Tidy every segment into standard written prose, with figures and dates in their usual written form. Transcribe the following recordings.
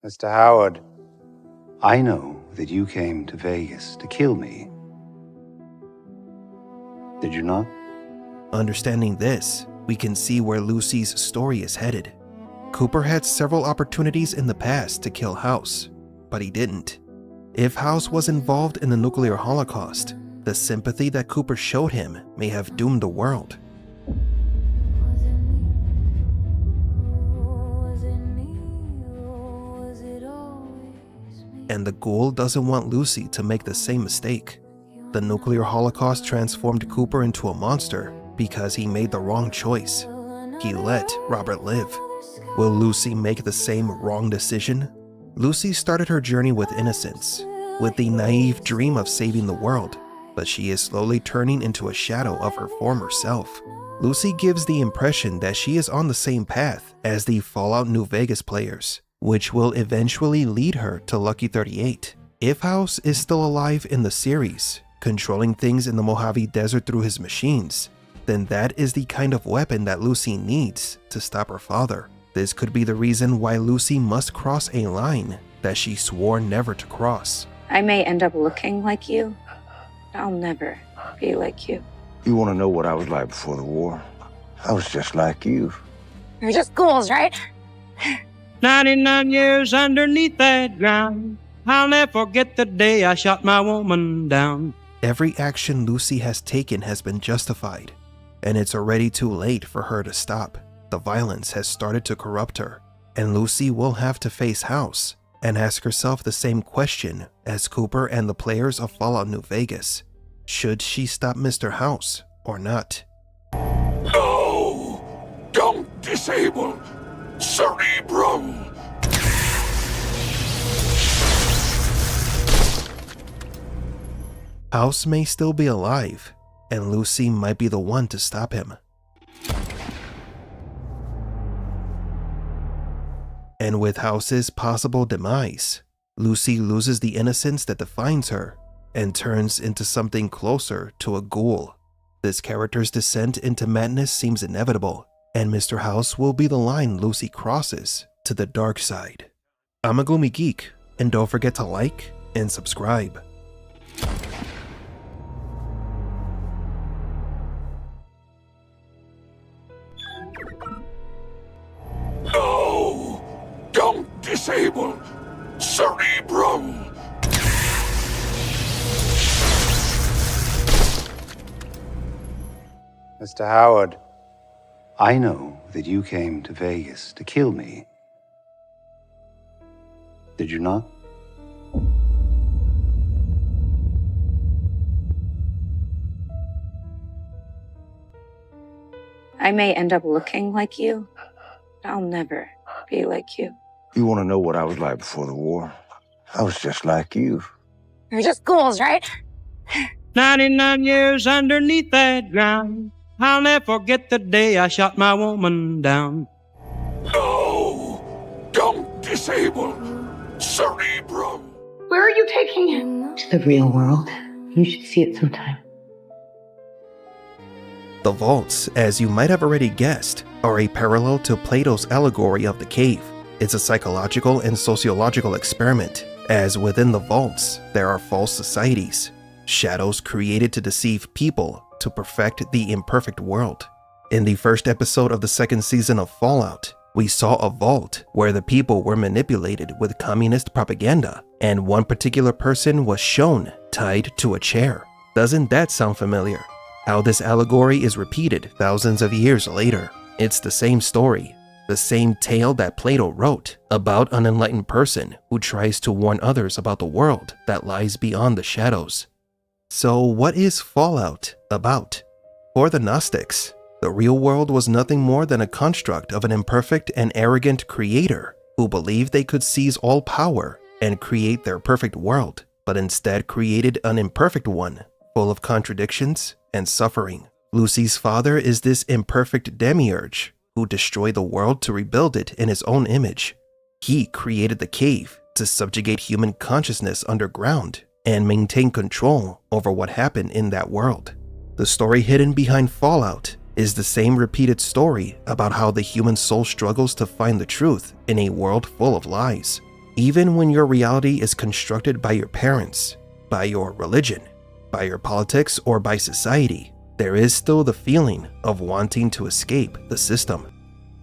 Mr. Howard, I know that you came to Vegas to kill me. Did you not? Understanding this, we can see where Lucy's story is headed. Cooper had several opportunities in the past to kill House, but he didn't. If House was involved in the nuclear holocaust, the sympathy that Cooper showed him may have doomed the world. And the ghoul doesn't want Lucy to make the same mistake. The nuclear holocaust transformed Cooper into a monster because he made the wrong choice. He let Robert live. Will Lucy make the same wrong decision? Lucy started her journey with innocence, with the naive dream of saving the world, but she is slowly turning into a shadow of her former self. Lucy gives the impression that she is on the same path as the Fallout New Vegas players, which will eventually lead her to Lucky 38. If House is still alive in the series, controlling things in the Mojave Desert through his machines, then that is the kind of weapon that Lucy needs to stop her father. This could be the reason why Lucy must cross a line that she swore never to cross. I may end up looking like you, but I'll never be like you. You want to know what I was like before the war? I was just like you. You're just ghouls, right? 99 years underneath that ground. I'll never forget the day I shot my woman down. Every action Lucy has taken has been justified, and it's already too late for her to stop. The violence has started to corrupt her, and Lucy will have to face House and ask herself the same question as Cooper and the players of Fallout New Vegas. Should she stop Mr. House or not? No! Don't disable Cerebrum! House may still be alive, and Lucy might be the one to stop him. And with House's possible demise, Lucy loses the innocence that defines her and turns into something closer to a ghoul. This character's descent into madness seems inevitable, and Mr. House will be the line Lucy crosses to the dark side. I'm a Gloomy Geek, and don't forget to like and subscribe. No! Don't disable Cerebrum! Mr. Howard, I know that you came to Vegas to kill me. Did you not? I may end up looking like you, but I'll never be like you. You want to know what I was like before the war? I was just like you. You're just ghouls, right? 99 years underneath that ground. I'll never forget the day I shot my woman down. No! Don't disable Cerebrum! Where are you taking him? To the real world. You should see it sometime. The vaults, as you might have already guessed, are a parallel to Plato's allegory of the cave. It's a psychological and sociological experiment, as within the vaults, there are false societies, shadows created to deceive people to perfect the imperfect world. In the first episode of the second season of Fallout, we saw a vault where the people were manipulated with communist propaganda, and one particular person was shown tied to a chair. Doesn't that sound familiar? How this allegory is repeated thousands of years later. It's the same story, the same tale that Plato wrote about an enlightened person who tries to warn others about the world that lies beyond the shadows. So what is Fallout about? For the Gnostics, the real world was nothing more than a construct of an imperfect and arrogant creator who believed they could seize all power and create their perfect world, but instead created an imperfect one, full of contradictions and suffering. Lucy's father is this imperfect demiurge who destroyed the world to rebuild it in his own image. He created the cave to subjugate human consciousness underground and maintain control over what happened in that world. The story hidden behind Fallout is the same repeated story about how the human soul struggles to find the truth in a world full of lies. Even when your reality is constructed by your parents, by your religion, by your politics, or by society, there is still the feeling of wanting to escape the system.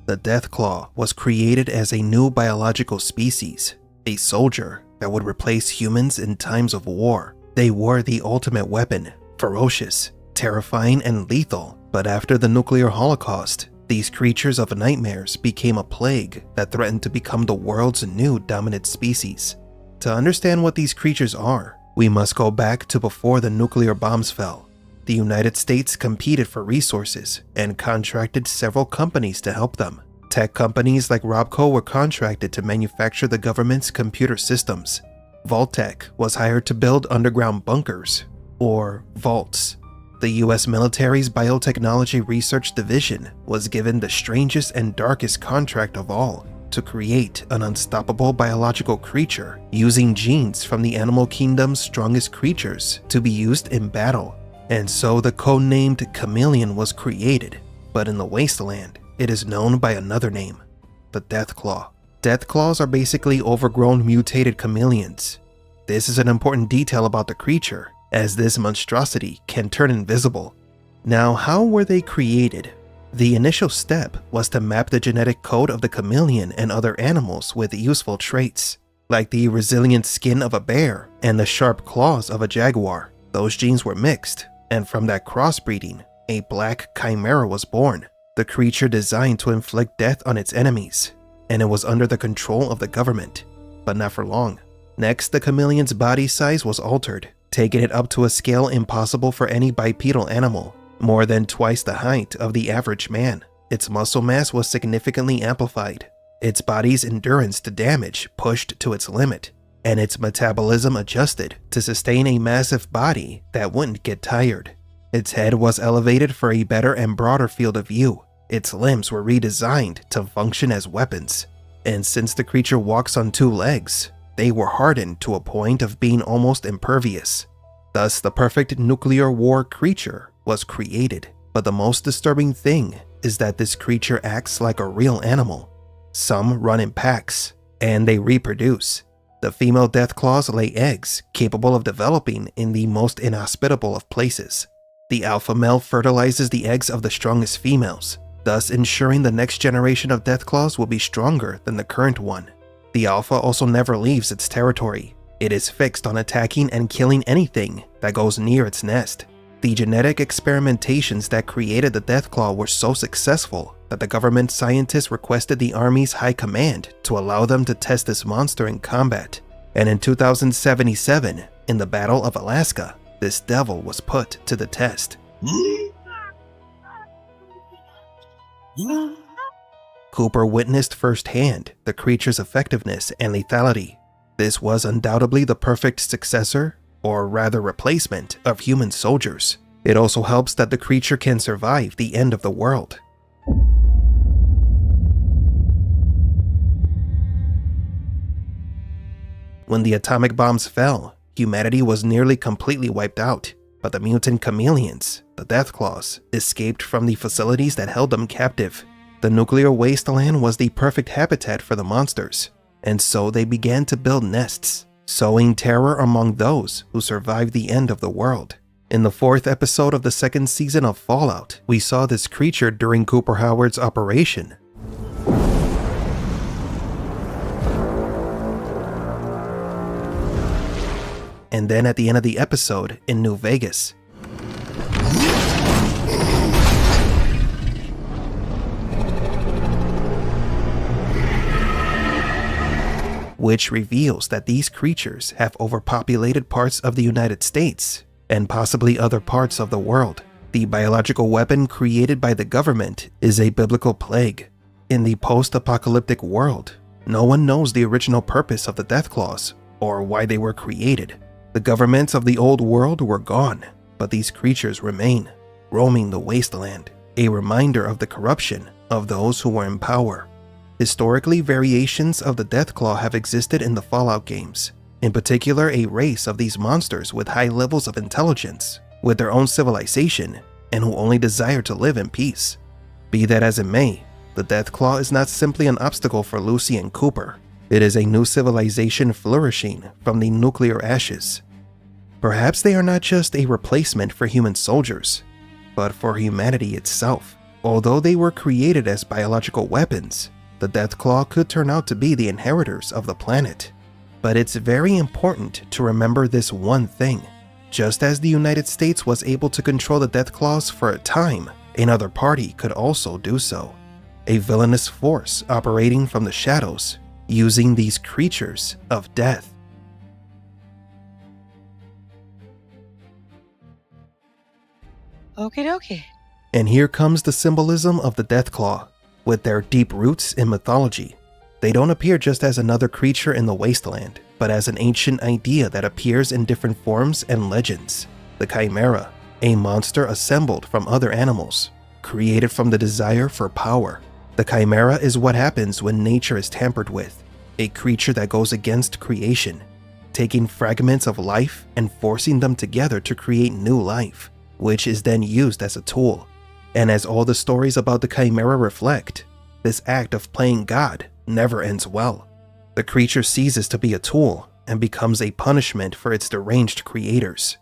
The Deathclaw was created as a new biological species, a soldier that would replace humans in times of war. They were the ultimate weapon, ferocious, terrifying, and lethal. But after the nuclear holocaust, these creatures of nightmares became a plague that threatened to become the world's new dominant species. To understand what these creatures are, we must go back to before the nuclear bombs fell. The United States competed for resources and contracted several companies to help them. Tech companies like Robco were contracted to manufacture the government's computer systems. Vault-Tec was hired to build underground bunkers, or vaults. The US military's Biotechnology Research Division was given the strangest and darkest contract of all, to create an unstoppable biological creature using genes from the animal kingdom's strongest creatures to be used in battle. And so the codenamed chameleon was created, but in the wasteland, it is known by another name, the Deathclaw. Deathclaws are basically overgrown mutated chameleons. This is an important detail about the creature, as this monstrosity can turn invisible. Now, how were they created? The initial step was to map the genetic code of the chameleon and other animals with useful traits, like the resilient skin of a bear and the sharp claws of a jaguar. Those genes were mixed, and from that crossbreeding, a black chimera was born, the creature designed to inflict death on its enemies, and it was under the control of the government, but not for long. Next, the chameleon's body size was altered, taking it up to a scale impossible for any bipedal animal, more than twice the height of the average man. Its muscle mass was significantly amplified, its body's endurance to damage pushed to its limit, and its metabolism adjusted to sustain a massive body that wouldn't get tired. Its head was elevated for a better and broader field of view. Its limbs were redesigned to function as weapons, and since the creature walks on two legs, they were hardened to a point of being almost impervious. Thus, the perfect nuclear war creature was created. But the most disturbing thing is that this creature acts like a real animal. Some run in packs, and they reproduce. The female Deathclaws lay eggs capable of developing in the most inhospitable of places. The alpha male fertilizes the eggs of the strongest females, thus ensuring the next generation of Deathclaws will be stronger than the current one. The alpha also never leaves its territory. It is fixed on attacking and killing anything that goes near its nest. The genetic experimentations that created the Deathclaw were so successful that the government scientists requested the Army's high command to allow them to test this monster in combat. And in 2077, in the Battle of Alaska, this devil was put to the test. Cooper witnessed firsthand the creature's effectiveness and lethality. This was undoubtedly the perfect successor, or rather replacement, of human soldiers. It also helps that the creature can survive the end of the world. When the atomic bombs fell, humanity was nearly completely wiped out, but the mutant chameleons, the Deathclaws, escaped from the facilities that held them captive. The nuclear wasteland was the perfect habitat for the monsters, and so they began to build nests, sowing terror among those who survived the end of the world. In the 4th episode of the 2nd season of Fallout, we saw this creature during Cooper Howard's operation. And then at the end of the episode in New Vegas. Which reveals that these creatures have overpopulated parts of the United States and possibly other parts of the world. The biological weapon created by the government is a biblical plague. In the post-apocalyptic world, no one knows the original purpose of the Deathclaws or why they were created. The governments of the old world were gone, but these creatures remain, roaming the wasteland, a reminder of the corruption of those who were in power. Historically, variations of the Deathclaw have existed in the Fallout games, in particular a race of these monsters with high levels of intelligence, with their own civilization, and who only desire to live in peace. Be that as it may, the Deathclaw is not simply an obstacle for Lucy and Cooper. It is a new civilization flourishing from the nuclear ashes. Perhaps they are not just a replacement for human soldiers, but for humanity itself. Although they were created as biological weapons, the Deathclaw could turn out to be the inheritors of the planet. But it's very important to remember this one thing. Just as the United States was able to control the Deathclaws for a time, another party could also do so. A villainous force operating from the shadows, using these creatures of death. Okie dokie. And here comes the symbolism of the Deathclaw. With their deep roots in mythology, they don't appear just as another creature in the wasteland, but as an ancient idea that appears in different forms and legends. The Chimera, a monster assembled from other animals, created from the desire for power. The Chimera is what happens when nature is tampered with, a creature that goes against creation, taking fragments of life and forcing them together to create new life, which is then used as a tool. And as all the stories about the Chimera reflect, this act of playing God never ends well. The creature ceases to be a tool and becomes a punishment for its deranged creators.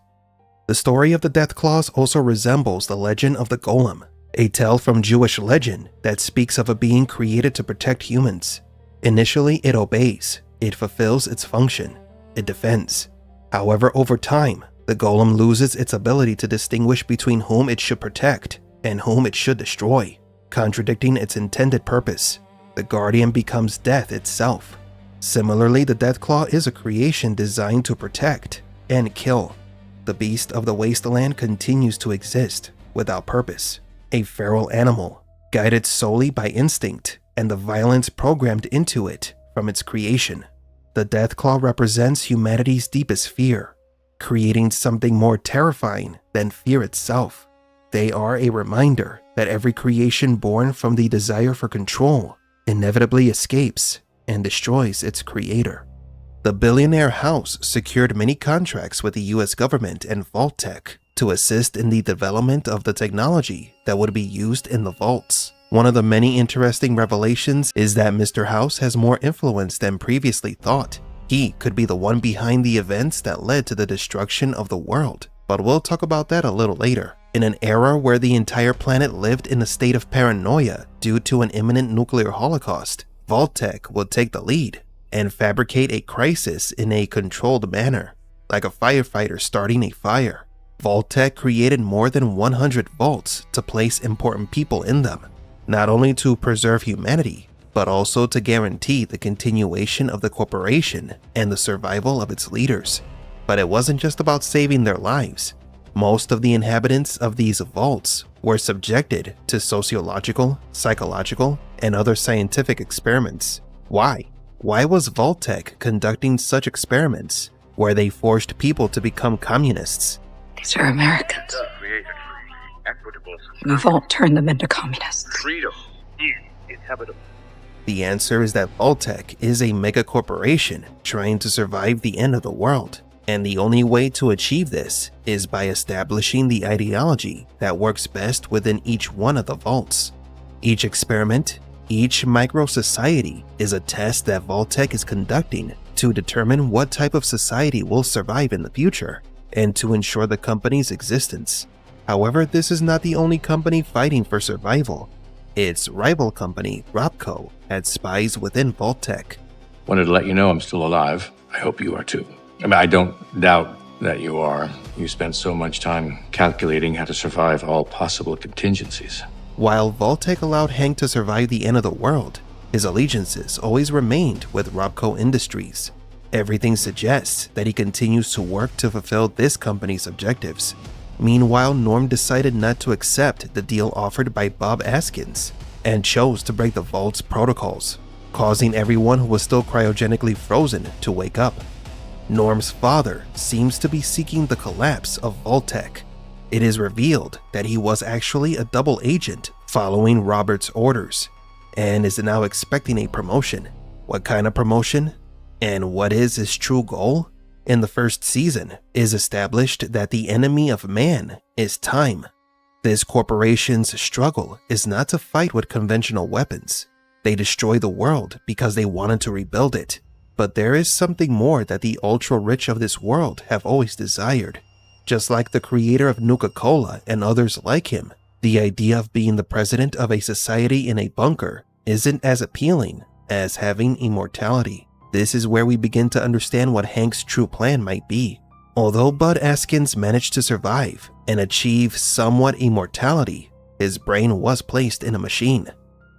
The story of the Deathclaws also resembles the legend of the Golem, a tale from Jewish legend that speaks of a being created to protect humans. Initially, it obeys, it fulfills its function, it defends. However, over time, the Golem loses its ability to distinguish between whom it should protect and whom it should destroy, contradicting its intended purpose. The Guardian becomes death itself. Similarly, the Deathclaw is a creation designed to protect and kill. The beast of the wasteland continues to exist without purpose, a feral animal, guided solely by instinct and the violence programmed into it from its creation. The Deathclaw represents humanity's deepest fear, creating something more terrifying than fear itself. They are a reminder that every creation born from the desire for control inevitably escapes and destroys its creator. The billionaire house secured many contracts with the US government and Vault-Tec to assist in the development of the technology that would be used in the vaults. One of the many interesting revelations is that Mr. House has more influence than previously thought. He could be the one behind the events that led to the destruction of the world, but we'll talk about that a little later. In an era where the entire planet lived in a state of paranoia due to an imminent nuclear holocaust, Vault-Tec would take the lead and fabricate a crisis in a controlled manner, like a firefighter starting a fire. Vault-Tec created more than 100 vaults to place important people in them, not only to preserve humanity, but also to guarantee the continuation of the corporation and the survival of its leaders. But it wasn't just about saving their lives. Most of the inhabitants of these vaults were subjected to sociological, psychological, and other scientific experiments. Why? Why was Vault-Tec conducting such experiments where they forced people to become communists? These are Americans. We won't turn them into communists. Freedom is inhabitable. The answer is that Vault-Tec is a mega corporation trying to survive the end of the world. And the only way to achieve this is by establishing the ideology that works best within each one of the vaults. Each experiment, each micro-society is a test that Vault-Tec is conducting to determine what type of society will survive in the future and to ensure the company's existence. However, this is not the only company fighting for survival. Its rival company, Robco, had spies within Vault-Tec. Wanted to let you know I'm still alive. I hope you are too. I don't doubt that you are. You spent so much time calculating how to survive all possible contingencies. While Vault-Tec allowed Hank to survive the end of the world, his allegiances always remained with Robco Industries. Everything suggests that he continues to work to fulfill this company's objectives. Meanwhile, Norm decided not to accept the deal offered by Bob Askins and chose to break the Vault's protocols, causing everyone who was still cryogenically frozen to wake up. Norm's father seems to be seeking the collapse of Vault-Tec. It is revealed that he was actually a double agent following Robert's orders, and is now expecting a promotion. What kind of promotion? And what is his true goal? In the first season, is established that the enemy of man is time. This corporation's struggle is not to fight with conventional weapons. They destroy the world because they wanted to rebuild it. But there is something more that the ultra-rich of this world have always desired. Just like the creator of Nuka-Cola and others like him, the idea of being the president of a society in a bunker isn't as appealing as having immortality. This is where we begin to understand what Hank's true plan might be. Although Bud Askins managed to survive and achieve somewhat immortality, his brain was placed in a machine,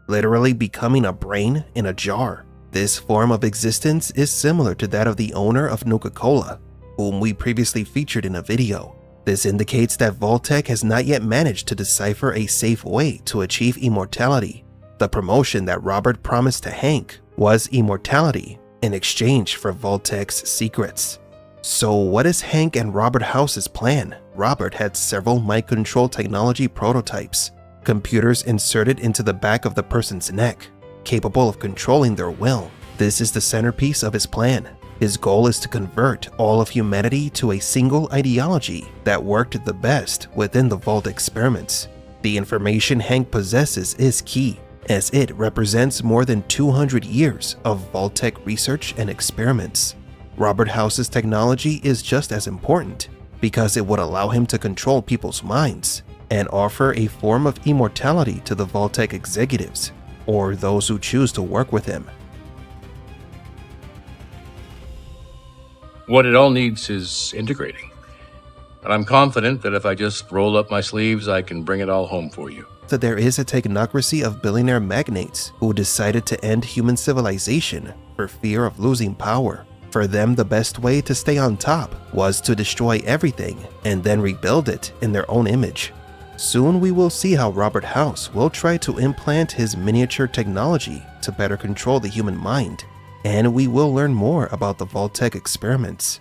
literally becoming a brain in a jar. This form of existence is similar to that of the owner of Nuka-Cola, whom we previously featured in a video. This indicates that Vault-Tec has not yet managed to decipher a safe way to achieve immortality. The promotion that Robert promised to Hank was immortality in exchange for Vault-Tec's secrets. So what is Hank and Robert House's plan? Robert had several mind control technology prototypes, computers inserted into the back of the person's neck, capable of controlling their will. This is the centerpiece of his plan. His goal is to convert all of humanity to a single ideology that worked the best within the Vault experiments. The information Hank possesses is key, as it represents more than 200 years of Vault-Tec research and experiments. Robert House's technology is just as important, because it would allow him to control people's minds and offer a form of immortality to the Vault-Tec executives, or those who choose to work with him. What it all needs is integrating. But I'm confident that if I just roll up my sleeves, I can bring it all home for you. So there is a technocracy of billionaire magnates who decided to end human civilization for fear of losing power. For them, the best way to stay on top was to destroy everything and then rebuild it in their own image. Soon we will see how Robert House will try to implant his miniature technology to better control the human mind, and we will learn more about the Vault-Tec experiments.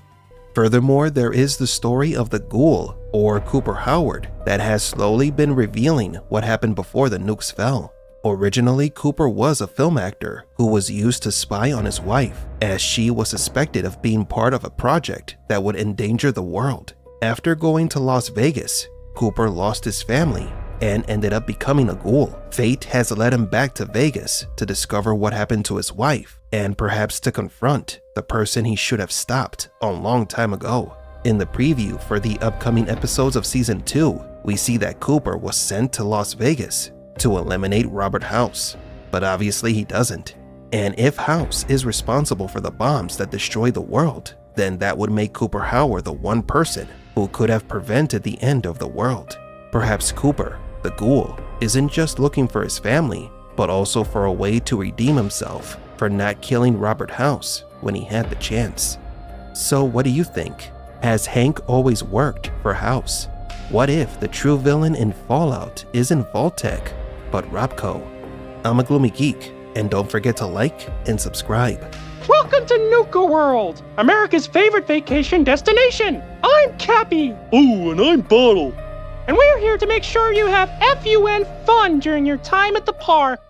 Furthermore, there is the story of the Ghoul, or Cooper Howard, that has slowly been revealing what happened before the nukes fell. Originally, Cooper was a film actor who was used to spy on his wife, as she was suspected of being part of a project that would endanger the world. After going to Las Vegas, Cooper lost his family and ended up becoming a ghoul. Fate has led him back to Vegas to discover what happened to his wife, and perhaps to confront the person he should have stopped a long time ago. In the preview for the upcoming episodes of Season 2, we see that Cooper was sent to Las Vegas to eliminate Robert House, but obviously he doesn't. And if House is responsible for the bombs that destroyed the world, then that would make Cooper Howard the one person who could have prevented the end of the world. Perhaps Cooper, the ghoul, isn't just looking for his family, but also for a way to redeem himself for not killing Robert House when he had the chance. So what do you think? Has Hank always worked for House? What if the true villain in Fallout isn't Vault-Tec, but Robco? I'm a Gloomy Geek, and don't forget to like and subscribe. Welcome to Nuka World, America's favorite vacation destination. I'm Cappy. Oh, and I'm Bottle. And we're here to make sure you have FUN fun during your time at the park.